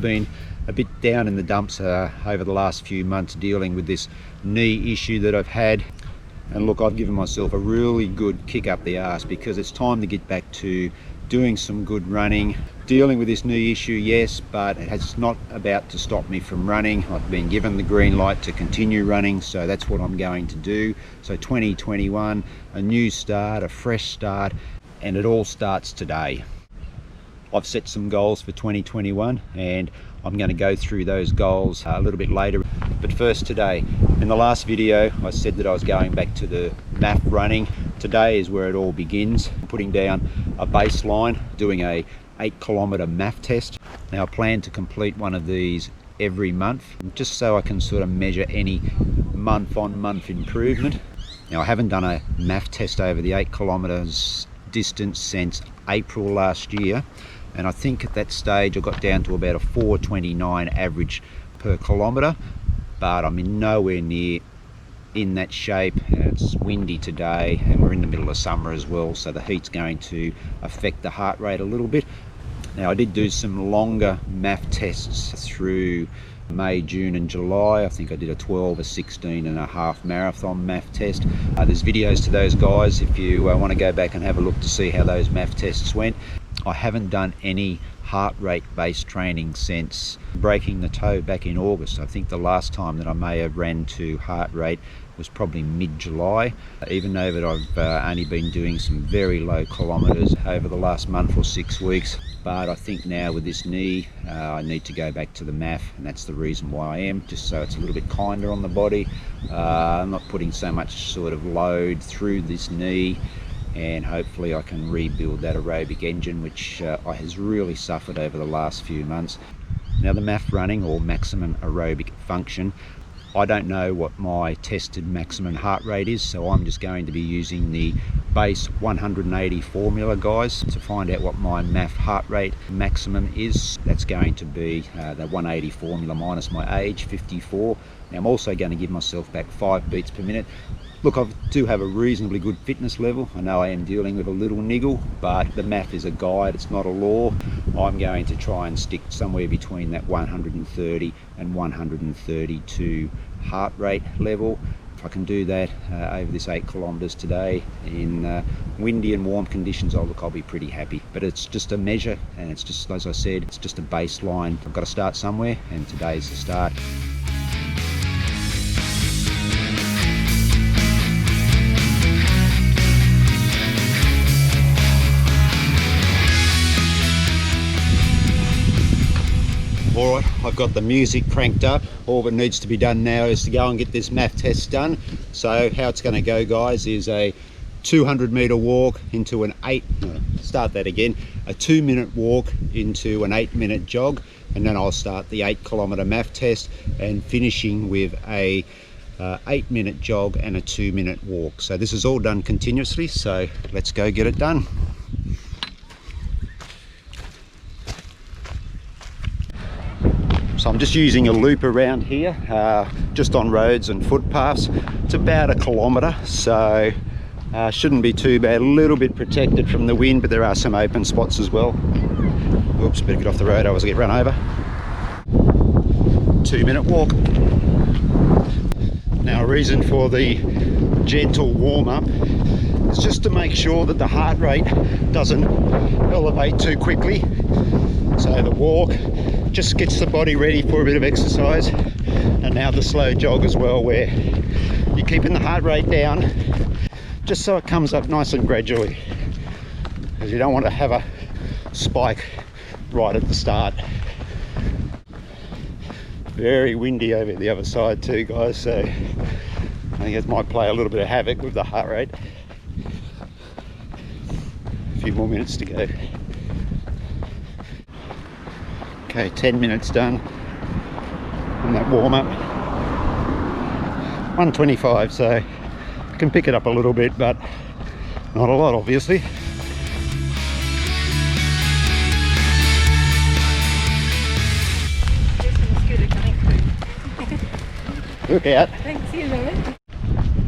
been a bit down in the dumps over the last few months, dealing with this knee issue that I've had. And look, I've given myself a really good kick up the arse, because it's time to get back to doing some good running. Dealing with this knee issue, yes, but it's not about to stop me from running. I've been given the green light to continue running, so that's what I'm going to do. So 2021, a new start, a fresh start, and it all starts today. I've set some goals for 2021, and I'm going to go through those goals a little bit later. But first, today, in the last video I said that I was going back to the MAF running. Today is where it all begins. I'm putting down a baseline, doing a 8-kilometre MAF test. Now I plan to complete one of these every month, just so I can sort of measure any month-on-month improvement. Now I haven't done a MAF test over the 8 kilometres distance since April last year, and I think at that stage I got down to about a 4:29 average per kilometre, but I'm in nowhere near in that shape. It's windy today and we're in the middle of summer as well, so the heat's going to affect the heart rate a little bit. Now I did do some longer MAF tests through May, June and July. I think I did a 12, a 16 and a half marathon MAF test. There's videos to those guys if you want to go back and have a look to see how those MAF tests went. I haven't done any heart rate based training since breaking the toe back in August. I think the last time that I may have ran to heart rate was probably mid-July, even though that I've only been doing some very low kilometres over the last month or 6 weeks. But I think now with this knee, I need to go back to the MAF, and that's the reason why I am, just so it's a little bit kinder on the body. I'm not putting so much sort of load through this knee, and hopefully I can rebuild that aerobic engine, which has really suffered over the last few months. Now the MAF running, or maximum aerobic function, I don't know what my tested maximum heart rate is, so I'm just going to be using the base 180 formula, guys, to find out what my MAF heart rate maximum is. That's going to be the 180 formula minus my age, 54. Now I'm also going to give myself back 5 beats per minute. Look, I do have a reasonably good fitness level. I know I am dealing with a little niggle, but the MAF is a guide, it's not a law. I'm going to try and stick somewhere between that 130 and 132 heart rate level. If I can do that over this 8 kilometres today in windy and warm conditions, I'll be pretty happy. But it's just a measure, and it's just, as I said, it's just a baseline. I've got to start somewhere, and today's the start. Alright, I've got the music cranked up. All that needs to be done now is to go and get this MAF test done. So how it's going to go, guys, is a 200 metre walk into an a 2-minute walk into an 8-minute jog, and then I'll start the 8 kilometre MAF test, and finishing with a 8-minute jog and a 2-minute walk. So this is all done continuously, so let's go get it done. So I'm just using a loop around here, just on roads and footpaths. It's about 1 kilometre, so shouldn't be too bad. A little bit protected from the wind, but there are some open spots as well. Oops, better get off the road, I was going to get run over. 2-minute walk. Now, a reason for the gentle warm-up is just to make sure that the heart rate doesn't elevate too quickly. So the walk just gets the body ready for a bit of exercise, and now the slow jog as well, where you're keeping the heart rate down just so it comes up nice and gradually, because you don't want to have a spike right at the start. Very windy over the other side too, guys, so I think it might play a little bit of havoc with the heart rate. A few more minutes to go. Okay, 10 minutes done on that warm-up. 125, so I can pick it up a little bit, but not a lot, obviously. Look out. Thanks, you know.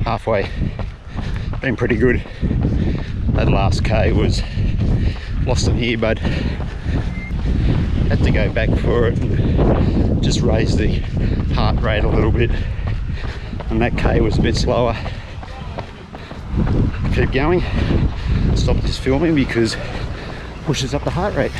Halfway. Been pretty good. That last K was lost an earbud. Had to go back for it and just raise the heart rate a little bit, and that K was a bit slower. Keep going, stop this filming because it pushes up the heart rate.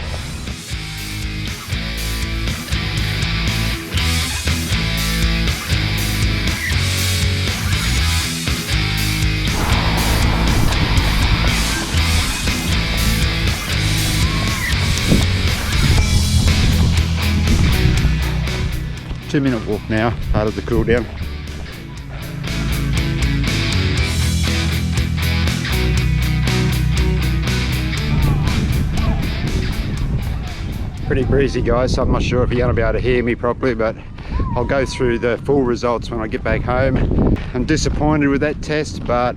Two-minute walk now, part of the cool down. Pretty breezy, guys, so I'm not sure if you're going to be able to hear me properly, but I'll go through the full results when I get back home. I'm disappointed with that test, but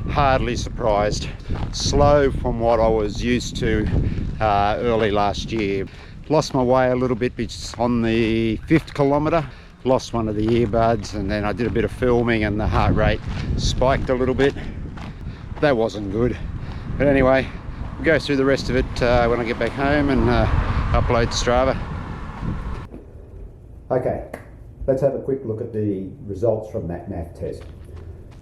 hardly surprised. Slow from what I was used to early last year. Lost my way a little bit on the 5th kilometre, lost one of the earbuds, and then I did a bit of filming and the heart rate spiked a little bit. That wasn't good. But anyway, we'll go through the rest of it when I get back home and upload to Strava. Okay, let's have a quick look at the results from that MAF test.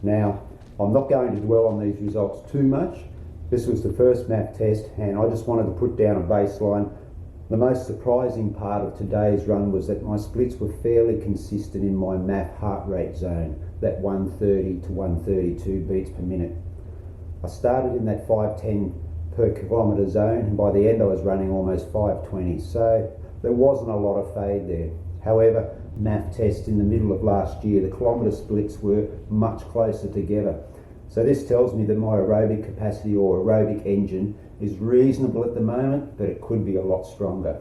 Now, I'm not going to dwell on these results too much. This was the first MAF test and I just wanted to put down a baseline. The most surprising part of today's run was that my splits were fairly consistent in my MAF heart rate zone, that 130 to 132 beats per minute. I started in that 510 per kilometre zone and by the end I was running almost 520, so there wasn't a lot of fade there. However, MAF tests in the middle of last year, the kilometre splits were much closer together. So this tells me that my aerobic capacity or aerobic engine is reasonable at the moment, but it could be a lot stronger.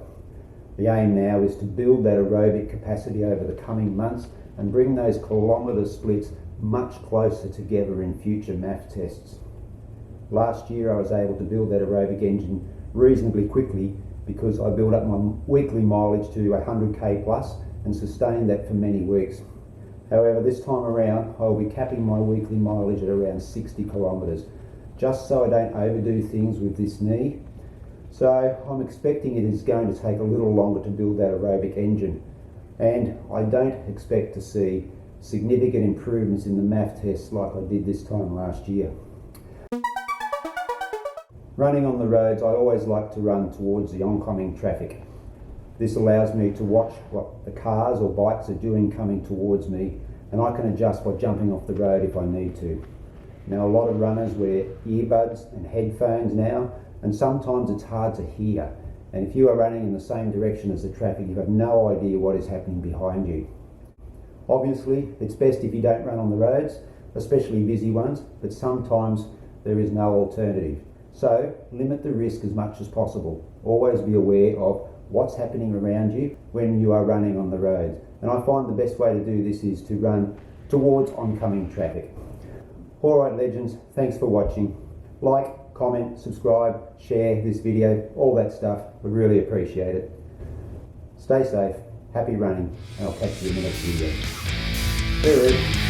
The aim now is to build that aerobic capacity over the coming months and bring those kilometre splits much closer together in future MAF tests. Last year I was able to build that aerobic engine reasonably quickly because I built up my weekly mileage to 100k plus and sustained that for many weeks. However, this time around I will be capping my weekly mileage at around 60 kilometres, just so I don't overdo things with this knee. So I'm expecting it is going to take a little longer to build that aerobic engine, and I don't expect to see significant improvements in the MAF tests like I did this time last year. Running on the roads, I always like to run towards the oncoming traffic. This allows me to watch what the cars or bikes are doing coming towards me, and I can adjust by jumping off the road if I need to. Now, a lot of runners wear earbuds and headphones now, and sometimes it's hard to hear. And if you are running in the same direction as the traffic, you have no idea what is happening behind you. Obviously, it's best if you don't run on the roads, especially busy ones, but sometimes there is no alternative. So, limit the risk as much as possible. Always be aware of what's happening around you when you are running on the roads. And I find the best way to do this is to run towards oncoming traffic. Alright legends, thanks for watching. Like, comment, subscribe, share this video, all that stuff. We really appreciate it. Stay safe, happy running, and I'll catch you in the next video. See you.